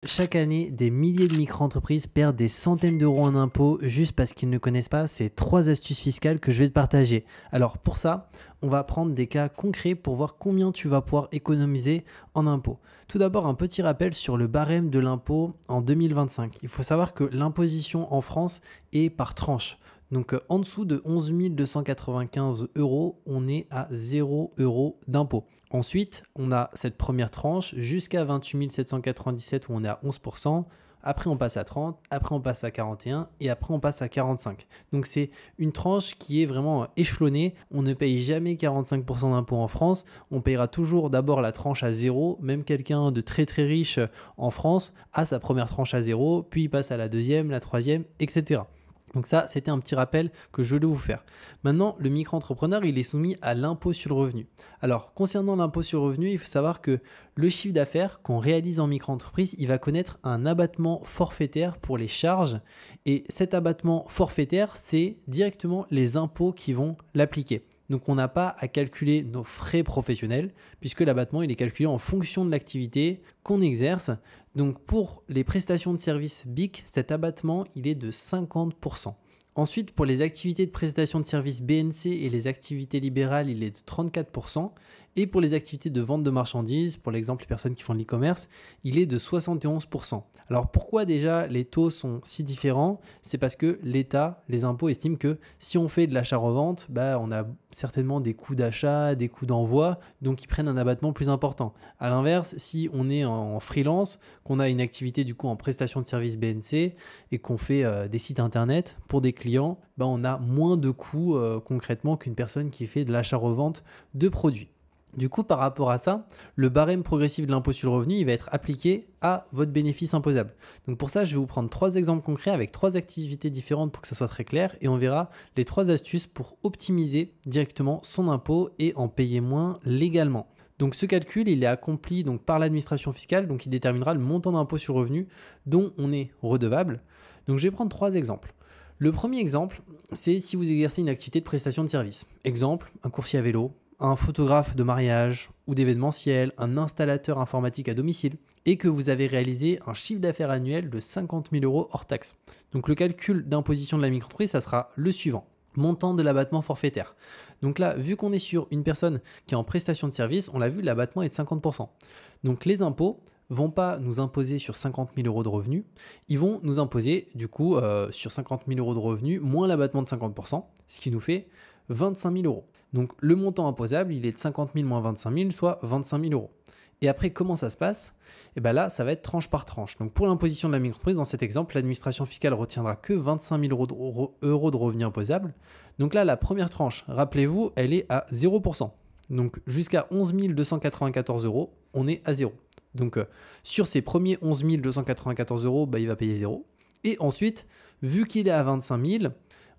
Chaque année, des milliers de micro-entreprises perdent des centaines d'euros en impôts juste parce qu'ils ne connaissent pas ces 3 astuces fiscales que je vais te partager. Alors pour ça, on va prendre des cas concrets pour voir combien tu vas pouvoir économiser en impôts. Tout d'abord, un petit rappel sur le barème de l'impôt en 2025. Il faut savoir que l'imposition en France est par tranche. Donc en dessous de 11 295 euros, on est à 0 euros d'impôt. Ensuite, on a cette première tranche jusqu'à 28 797 où on est à 11%. Après, on passe à 30, après, on passe à 41 et après, on passe à 45. Donc, c'est une tranche qui est vraiment échelonnée. On ne paye jamais 45% d'impôt en France. On payera toujours d'abord la tranche à 0. Même quelqu'un de très très riche en France a sa première tranche à 0, puis il passe à la deuxième, la troisième, etc. Donc ça, c'était un petit rappel que je voulais vous faire. Maintenant, le micro-entrepreneur, il est soumis à l'impôt sur le revenu. Alors, concernant l'impôt sur le revenu, il faut savoir que le chiffre d'affaires qu'on réalise en micro-entreprise, il va connaître un abattement forfaitaire pour les charges. Et cet abattement forfaitaire, c'est directement les impôts qui vont l'appliquer. Donc, on n'a pas à calculer nos frais professionnels puisque l'abattement, il est calculé en fonction de l'activité qu'on exerce. Donc, pour les prestations de services BIC, cet abattement, il est de 50%. Ensuite, pour les activités de prestation de services BNC et les activités libérales, il est de 34%. Et pour les activités de vente de marchandises, pour l'exemple les personnes qui font de l'e-commerce, il est de 71%. Alors pourquoi déjà les taux sont si différents? C'est parce que l'État, les impôts estiment que si on fait de l'achat-revente, on a certainement des coûts d'achat, des coûts d'envoi, donc ils prennent un abattement plus important. A l'inverse, si on est en freelance, qu'on a une activité du coup en prestation de services BNC et qu'on fait des sites internet pour des clients, on a moins de coûts concrètement qu'une personne qui fait de l'achat-revente de produits. Du coup, par rapport à ça, le barème progressif de l'impôt sur le revenu, il va être appliqué à votre bénéfice imposable. Donc pour ça, je vais vous prendre 3 exemples concrets avec 3 activités différentes pour que ça soit très clair et on verra les 3 astuces pour optimiser directement son impôt et en payer moins légalement. Donc ce calcul, il est accompli donc, par l'administration fiscale, donc il déterminera le montant d'impôt sur le revenu dont on est redevable. Donc je vais prendre 3 exemples. Le premier exemple, c'est si vous exercez une activité de prestation de service. Exemple, un coursier à vélo, un photographe de mariage ou d'événementiel, un installateur informatique à domicile et que vous avez réalisé un chiffre d'affaires annuel de 50 000 euros hors taxe. Donc le calcul d'imposition de la micro-entreprise, ça sera le suivant. Montant de l'abattement forfaitaire. Donc là, vu qu'on est sur une personne qui est en prestation de service, on l'a vu, l'abattement est de 50%. Donc les impôts vont pas nous imposer sur 50 000 euros de revenus, ils vont nous imposer du coup sur 50 000 euros de revenus moins l'abattement de 50%, ce qui nous fait 25 000 euros. Donc le montant imposable, il est de 50 000 moins 25 000, soit 25 000 euros. Et après, comment ça se passe? Et bien là, ça va être tranche par tranche. Donc pour l'imposition de la micro-entreprise, dans cet exemple, l'administration fiscale retiendra que 25 000 euros de revenus imposables. Donc là, la première tranche, rappelez-vous, elle est à 0%. Donc jusqu'à 11 294 euros, on est à 0. Donc sur ces premiers 11 294 euros, il va payer 0. Et ensuite, vu qu'il est à 25 000,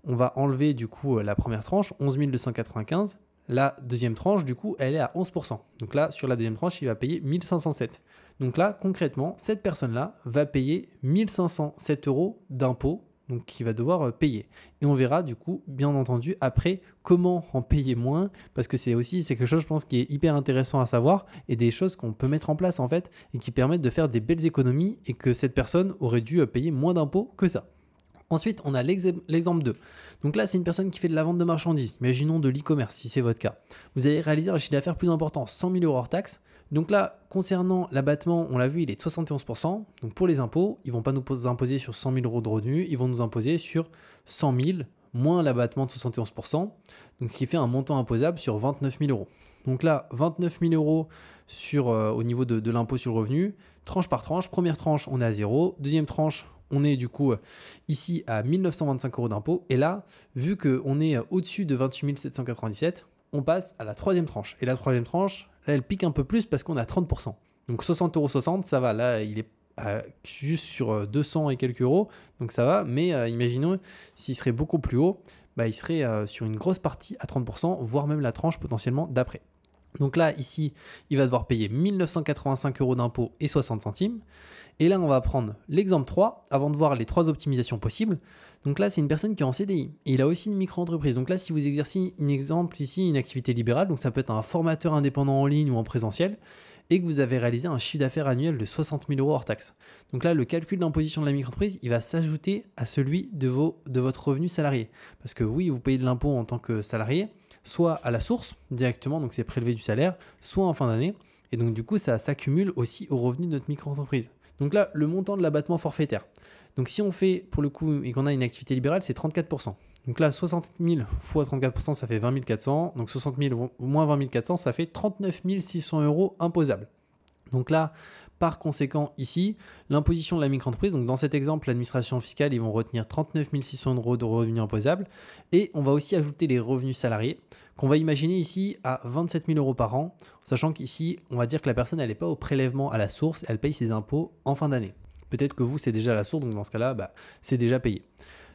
on va enlever du coup la première tranche, 11 295. La deuxième tranche, du coup, elle est à 11%. Donc là, sur la deuxième tranche, il va payer 1507. Donc là, concrètement, cette personne-là va payer 1507 euros d'impôt, donc qu'il va devoir payer. Et on verra du coup, bien entendu, après, comment en payer moins, parce que c'est quelque chose, je pense, qui est hyper intéressant à savoir, et des choses qu'on peut mettre en place, en fait, et qui permettent de faire des belles économies, et que cette personne aurait dû payer moins d'impôts que ça. Ensuite, on a l'exemple 2. Donc là, c'est une personne qui fait de la vente de marchandises. Imaginons de l'e-commerce, si c'est votre cas. Vous allez réaliser un chiffre d'affaires plus important, 100 000 euros hors taxe. Donc là, concernant l'abattement, on l'a vu, il est de 71%. Donc pour les impôts, ils ne vont pas nous imposer sur 100 000 euros de revenus, ils vont nous imposer sur 100 000 moins l'abattement de 71%. Donc ce qui fait un montant imposable sur 29 000 euros. Donc là, 29 000 euros au niveau de l'impôt sur le revenu, tranche par tranche. Première tranche, on est à 0. Deuxième tranche, on est du coup ici à 1925 euros d'impôt. Et là, vu qu'on est au-dessus de 28 797, on passe à la troisième tranche. Et la troisième tranche, là, elle pique un peu plus parce qu'on est à 30%. Donc 60,60 euros, ça va. Là, il est juste sur 200 et quelques euros. Donc ça va. Mais imaginons, s'il serait beaucoup plus haut, il serait sur une grosse partie à 30%, voire même la tranche potentiellement d'après. Donc là, ici, il va devoir payer 1985 euros d'impôt et 60 centimes. Et là, on va prendre l'exemple 3 avant de voir les 3 optimisations possibles. Donc là, c'est une personne qui est en CDI et il a aussi une micro-entreprise. Donc là, si vous exercez un exemple ici, une activité libérale, donc ça peut être un formateur indépendant en ligne ou en présentiel, et que vous avez réalisé un chiffre d'affaires annuel de 60 000 euros hors taxe. Donc là, le calcul d'imposition de la micro-entreprise, il va s'ajouter à celui de votre revenu salarié. Parce que oui, vous payez de l'impôt en tant que salarié, soit à la source directement, donc c'est prélevé du salaire, soit en fin d'année. Et donc du coup, ça s'accumule aussi au revenu de notre micro-entreprise. Donc là, le montant de l'abattement forfaitaire. Donc si on fait pour le coup et qu'on a une activité libérale, c'est 34%. Donc là, 60 000 fois 34%, ça fait 20 400. Donc 60 000 moins 20 400, ça fait 39 600 euros imposables. Donc là, par conséquent, ici, l'imposition de la micro-entreprise, donc dans cet exemple, l'administration fiscale, ils vont retenir 39 600 euros de revenus imposables. Et on va aussi ajouter les revenus salariés, qu'on va imaginer ici à 27 000 euros par an, sachant qu'ici, on va dire que la personne, elle n'est pas au prélèvement à la source, elle paye ses impôts en fin d'année. Peut-être que vous, c'est déjà à la source, donc dans ce cas-là, c'est déjà payé.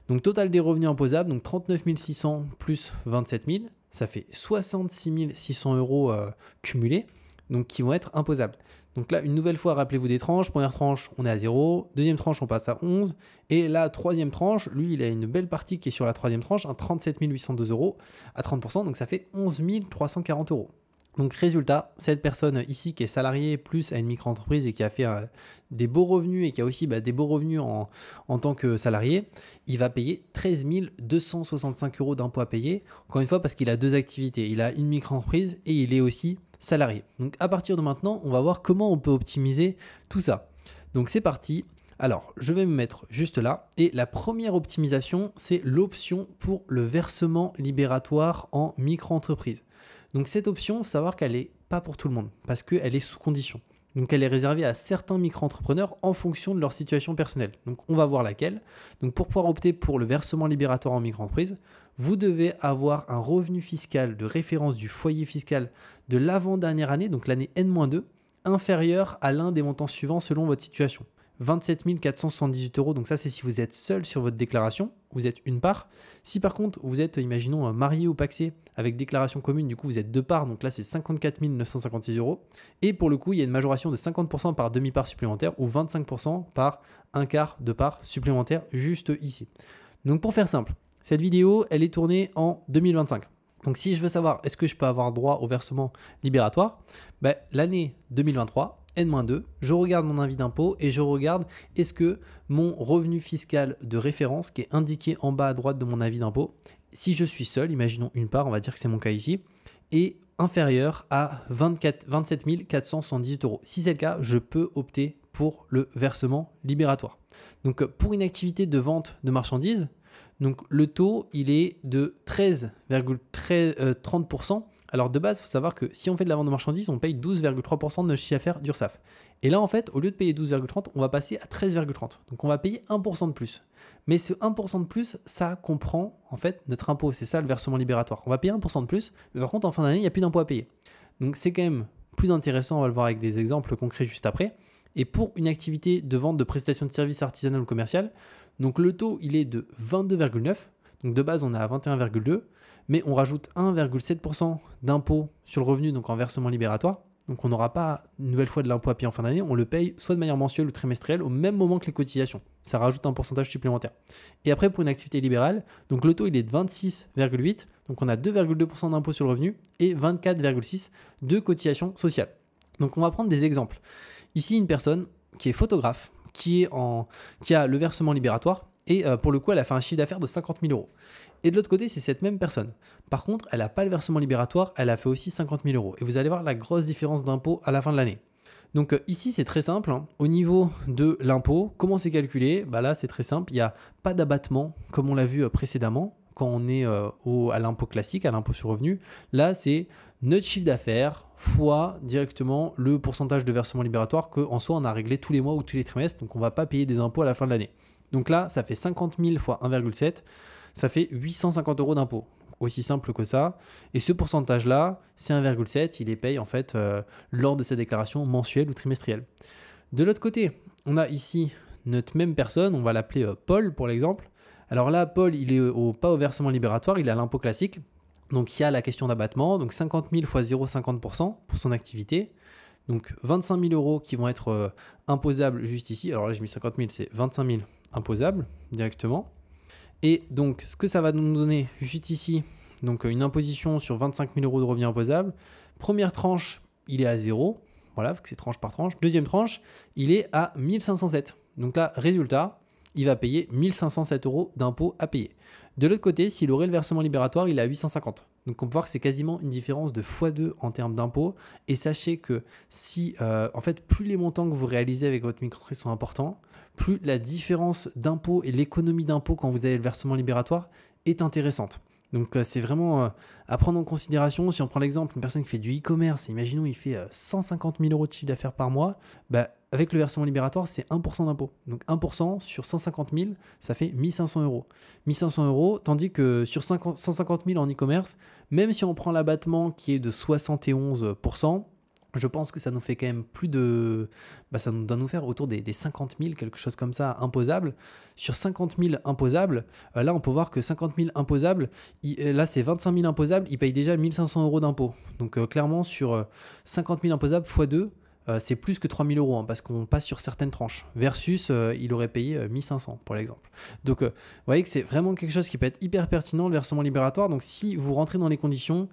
Donc total des revenus imposables, donc 39 600 plus 27 000, ça fait 66 600 euros cumulés, donc qui vont être imposables. Donc là, une nouvelle fois, rappelez-vous des tranches. Première tranche, on est à 0. Deuxième tranche, on passe à 11. Et la troisième tranche, lui, il a une belle partie qui est sur la troisième tranche, un 37 802 euros à 30%, donc ça fait 11 340 euros. Donc résultat, cette personne ici qui est salariée plus à une micro-entreprise et qui a fait des beaux revenus et qui a aussi des beaux revenus en tant que salarié, il va payer 13 265 euros d'impôts à payer. Encore une fois, parce qu'il a 2 activités. Il a une micro-entreprise et il est aussi salarié. Donc à partir de maintenant, on va voir comment on peut optimiser tout ça. Donc c'est parti. Alors, je vais me mettre juste là. Et la première optimisation, c'est l'option pour le versement libératoire en micro-entreprise. Donc cette option, il faut savoir qu'elle n'est pas pour tout le monde parce qu'elle est sous condition. Donc elle est réservée à certains micro-entrepreneurs en fonction de leur situation personnelle. Donc on va voir laquelle. Donc pour pouvoir opter pour le versement libératoire en micro-entreprise, vous devez avoir un revenu fiscal de référence du foyer fiscal de l'avant-dernière année, donc l'année N-2, inférieur à l'un des montants suivants selon votre situation. 27 478 euros, donc ça c'est si vous êtes seul sur votre déclaration, vous êtes une part. Si par contre vous êtes, imaginons, marié ou pacsé avec déclaration commune, du coup vous êtes 2 parts, donc là c'est 54 956 euros. Et pour le coup, il y a une majoration de 50% par demi-part supplémentaire ou 25% par un quart de part supplémentaire juste ici. Donc pour faire simple, cette vidéo, elle est tournée en 2025. Donc si je veux savoir est-ce que je peux avoir droit au versement libératoire, l'année 2023, N-2, je regarde mon avis d'impôt et je regarde est-ce que mon revenu fiscal de référence qui est indiqué en bas à droite de mon avis d'impôt, si je suis seul, imaginons une part, on va dire que c'est mon cas ici, est inférieur à 27 478 euros. Si c'est le cas, je peux opter pour le versement libératoire. Donc pour une activité de vente de marchandises, donc le taux il est de 13,30%. Alors de base, il faut savoir que si on fait de la vente de marchandises, on paye 12,3% de notre chiffre d'affaires d'URSSAF. Et là, en fait, au lieu de payer 12,30, on va passer à 13,30. Donc on va payer 1% de plus. Mais ce 1% de plus, ça comprend en fait notre impôt. C'est ça le versement libératoire. On va payer 1% de plus, mais par contre, en fin d'année, il n'y a plus d'impôt à payer. Donc c'est quand même plus intéressant, on va le voir avec des exemples concrets juste après. Et pour une activité de vente de prestations de services artisanales ou commerciales, donc le taux, il est de 22,9. Donc de base, on est à 21,2. Mais on rajoute 1,7% d'impôt sur le revenu, donc en versement libératoire. Donc on n'aura pas une nouvelle fois de l'impôt à payer en fin d'année, on le paye soit de manière mensuelle ou trimestrielle au même moment que les cotisations. Ça rajoute un pourcentage supplémentaire. Et après pour une activité libérale, donc le taux il est de 26,8, donc on a 2,2% d'impôt sur le revenu et 24,6% de cotisation sociale. Donc on va prendre des exemples. Ici une personne qui est photographe, qui a le versement libératoire et pour le coup elle a fait un chiffre d'affaires de 50 000 euros. Et de l'autre côté, c'est cette même personne. Par contre, elle n'a pas le versement libératoire, elle a fait aussi 50 000 euros. Et vous allez voir la grosse différence d'impôt à la fin de l'année. Donc ici, c'est très simple. Au niveau de l'impôt, comment c'est calculé? Là, c'est très simple. Il n'y a pas d'abattement, comme on l'a vu précédemment, quand on est à l'impôt classique, à l'impôt sur le revenu. Là, c'est notre chiffre d'affaires fois directement le pourcentage de versement libératoire qu'en soi, on a réglé tous les mois ou tous les trimestres. Donc, on ne va pas payer des impôts à la fin de l'année. Donc là, ça fait 50 000 fois 1,7. Ça fait 850 euros d'impôt. Aussi simple que ça. Et ce pourcentage-là, c'est 1,7. Il les paye en fait lors de sa déclaration mensuelle ou trimestrielle. De l'autre côté, on a ici notre même personne. On va l'appeler Paul pour l'exemple. Alors là, Paul, il est pas au versement libératoire. Il a l'impôt classique. Donc il y a la question d'abattement. Donc 50 000 fois 0,50% pour son activité. Donc 25 000 euros qui vont être imposables juste ici. Alors là, j'ai mis 50 000, c'est 25 000 imposables directement. Et donc, ce que ça va nous donner juste ici, donc une imposition sur 25 000 euros de revenus imposables. Première tranche, il est à 0. Voilà, parce que c'est tranche par tranche. Deuxième tranche, il est à 1507. Donc là, résultat, il va payer 1507 euros d'impôt à payer. De l'autre côté, s'il aurait le versement libératoire, il est à 850. Donc on peut voir que c'est quasiment une différence de x2 en termes d'impôt. Et sachez que si, en fait, plus les montants que vous réalisez avec votre micro-entreprise sont importants, plus la différence d'impôt et l'économie d'impôt quand vous avez le versement libératoire est intéressante. Donc c'est vraiment à prendre en considération. Si on prend l'exemple, une personne qui fait du e-commerce, imaginons il fait 150 000 euros de chiffre d'affaires par mois, bah, avec le versement libératoire, c'est 1% d'impôt. Donc 1% sur 150 000, ça fait 1500 euros. 1500 euros, tandis que sur 150 000 en e-commerce, même si on prend l'abattement qui est de 71%, je pense que ça nous fait quand même plus de... ça doit nous faire autour des 50 000, quelque chose comme ça, imposables. Sur 50 000 imposables, là, on peut voir que 50 000 imposables, là, c'est 25 000 imposables, il paye déjà 1500 euros d'impôt. Donc, clairement, sur 50 000 imposables x2, c'est plus que 3 000 euros, hein, parce qu'on passe sur certaines tranches, versus il aurait payé 1500 pour l'exemple. Donc, vous voyez que c'est vraiment quelque chose qui peut être hyper pertinent, le versement libératoire. Donc, si vous rentrez dans les conditions,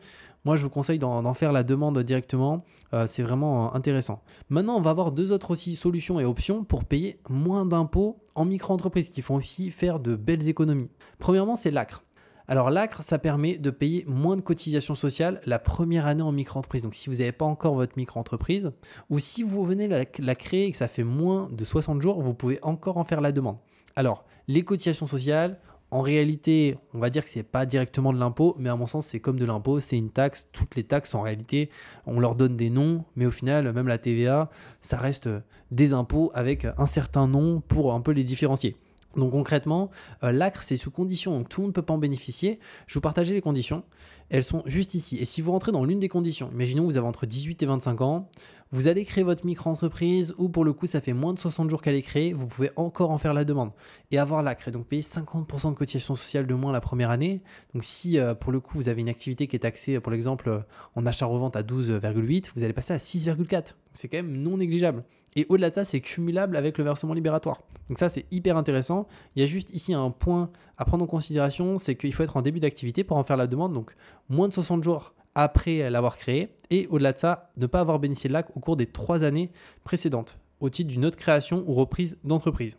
moi, je vous conseille d'en faire la demande directement. C'est vraiment intéressant. Maintenant, on va avoir deux autres aussi solutions et options pour payer moins d'impôts en micro-entreprise qui font aussi faire de belles économies. Premièrement, c'est l'ACRE. Alors l'ACRE, ça permet de payer moins de cotisations sociales la première année en micro-entreprise. Donc si vous n'avez pas encore votre micro-entreprise ou si vous venez la créer et que ça fait moins de 60 jours, vous pouvez encore en faire la demande. Alors les cotisations sociales, en réalité, on va dire que ce n'est pas directement de l'impôt, mais à mon sens, c'est comme de l'impôt, c'est une taxe. Toutes les taxes, en réalité, on leur donne des noms, mais au final, même la TVA, ça reste des impôts avec un certain nom pour un peu les différencier. Donc concrètement, l'ACRE, c'est sous condition, donc tout le monde ne peut pas en bénéficier. Je vais vous partager les conditions, elles sont juste ici. Et si vous rentrez dans l'une des conditions, imaginons que vous avez entre 18 et 25 ans, vous allez créer votre micro-entreprise ou pour le coup, ça fait moins de 60 jours qu'elle est créée, vous pouvez encore en faire la demande et avoir l'ACRE et donc payer 50% de cotisation sociale de moins la première année. Donc si pour le coup, vous avez une activité qui est taxée, pour l'exemple, en achat-revente à 12,8, vous allez passer à 6,4. C'est quand même non négligeable. Et au-delà de ça, c'est cumulable avec le versement libératoire. Donc ça, c'est hyper intéressant. Il y a juste ici un point à prendre en considération, c'est qu'il faut être en début d'activité pour en faire la demande. Donc moins de 60 jours après l'avoir créé. Et au-delà de ça, ne pas avoir bénéficié de l'ACRE au cours des 3 années précédentes, au titre d'une autre création ou reprise d'entreprise.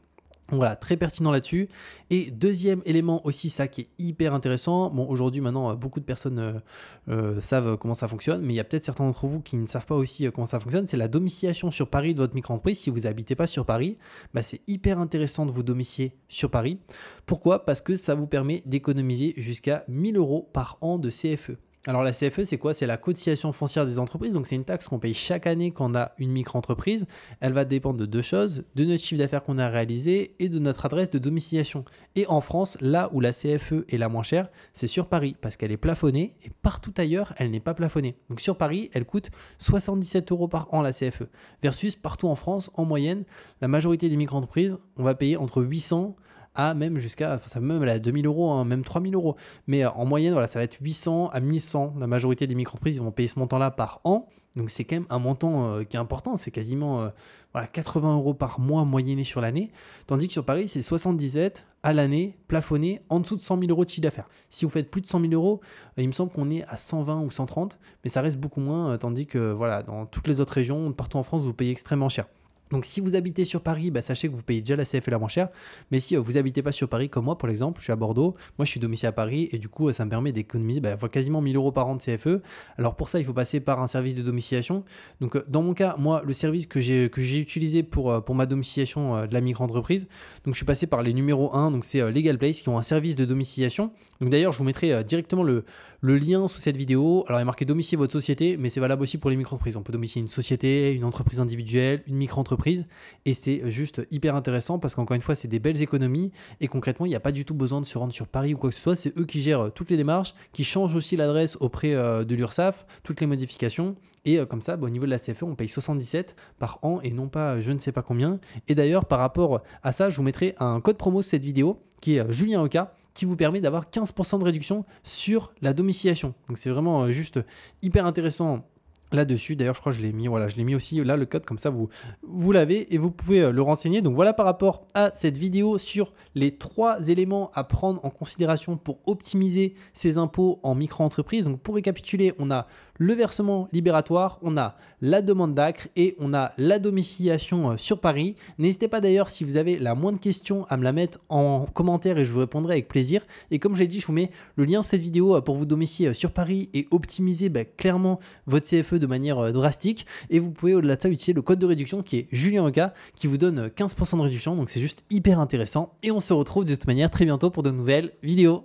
Voilà, très pertinent là-dessus. Et deuxième élément aussi, ça qui est hyper intéressant. Bon, aujourd'hui, maintenant, beaucoup de personnes savent comment ça fonctionne, mais il y a peut-être certains d'entre vous qui ne savent pas aussi comment ça fonctionne. C'est la domiciliation sur Paris de votre micro-entreprise. Si vous n'habitez pas sur Paris, c'est hyper intéressant de vous domicilier sur Paris. Pourquoi ? Parce que ça vous permet d'économiser jusqu'à 1 000 euros par an de CFE. Alors la CFE, c'est quoi? C'est la cotisation foncière des entreprises. Donc c'est une taxe qu'on paye chaque année quand on a une micro-entreprise. Elle va dépendre de deux choses, de notre chiffre d'affaires qu'on a réalisé et de notre adresse de domiciliation. Et en France, là où la CFE est la moins chère, c'est sur Paris parce qu'elle est plafonnée et partout ailleurs, elle n'est pas plafonnée. Donc sur Paris, elle coûte 77 euros par an la CFE versus partout en France, en moyenne, la majorité des micro-entreprises, on va payer entre 800 à même jusqu'à, ça peut même aller à 2 000 euros, hein, même 3 000 euros. Mais en moyenne, voilà, ça va être 800 à 1 100. La majorité des micro-entreprises vont payer ce montant-là par an. Donc, c'est quand même un montant qui est important. C'est quasiment 80 euros par mois moyenné sur l'année. Tandis que sur Paris, c'est 77 à l'année, plafonné en dessous de 100 000 euros de chiffre d'affaires. Si vous faites plus de 100 000 euros, il me semble qu'on est à 120 ou 130, mais ça reste beaucoup moins. Tandis que voilà, dans toutes les autres régions, partout en France, vous payez extrêmement cher. Donc si vous habitez sur Paris, sachez que vous payez déjà la CFE la moins chère. Mais si vous n'habitez pas sur Paris comme moi, pour exemple, je suis à Bordeaux, moi je suis domicilié à Paris et du coup ça me permet d'économiser quasiment 1 000 euros par an de CFE. Alors pour ça, il faut passer par un service de domiciliation. Donc dans mon cas, moi le service que j'ai utilisé pour ma domiciliation de la micro-entreprise, donc je suis passé par les numéros 1, donc c'est Legal Place qui ont un service de domiciliation. Donc d'ailleurs, je vous mettrai directement le lien sous cette vidéo. Alors il est marqué domicilier votre société, mais c'est valable aussi pour les micro-entreprises. On peut domicilier une société, une entreprise individuelle, une micro-entreprise. Et c'est juste hyper intéressant parce qu'encore une fois, c'est des belles économies et concrètement, il n'y a pas du tout besoin de se rendre sur Paris ou quoi que ce soit. C'est eux qui gèrent toutes les démarches, qui changent aussi l'adresse auprès de l'URSSAF, toutes les modifications. Et comme ça, au niveau de la CFE, on paye 77 par an et non pas je ne sais pas combien. Et d'ailleurs, par rapport à ça, je vous mettrai un code promo sur cette vidéo qui est Julien Oka, qui vous permet d'avoir 15% de réduction sur la domiciliation. Donc c'est vraiment juste hyper intéressant là-dessus. D'ailleurs, je crois que je l'ai mis, voilà, je l'ai mis aussi là le code, comme ça vous l'avez et vous pouvez le renseigner. Donc voilà par rapport à cette vidéo sur les 3 éléments à prendre en considération pour optimiser ses impôts en micro-entreprise. Donc pour récapituler, on a le versement libératoire, on a la demande d'ACRE et on a la domiciliation sur Paris. N'hésitez pas d'ailleurs, si vous avez la moindre question, à me la mettre en commentaire et je vous répondrai avec plaisir. Et comme je l'ai dit, je vous mets le lien de cette vidéo pour vous domicilier sur Paris et optimiser clairement votre CFE de manière drastique. Et vous pouvez au-delà de ça utiliser le code de réduction qui est Julien Oka, qui vous donne 15% de réduction. Donc c'est juste hyper intéressant. Et on se retrouve de toute manière très bientôt pour de nouvelles vidéos.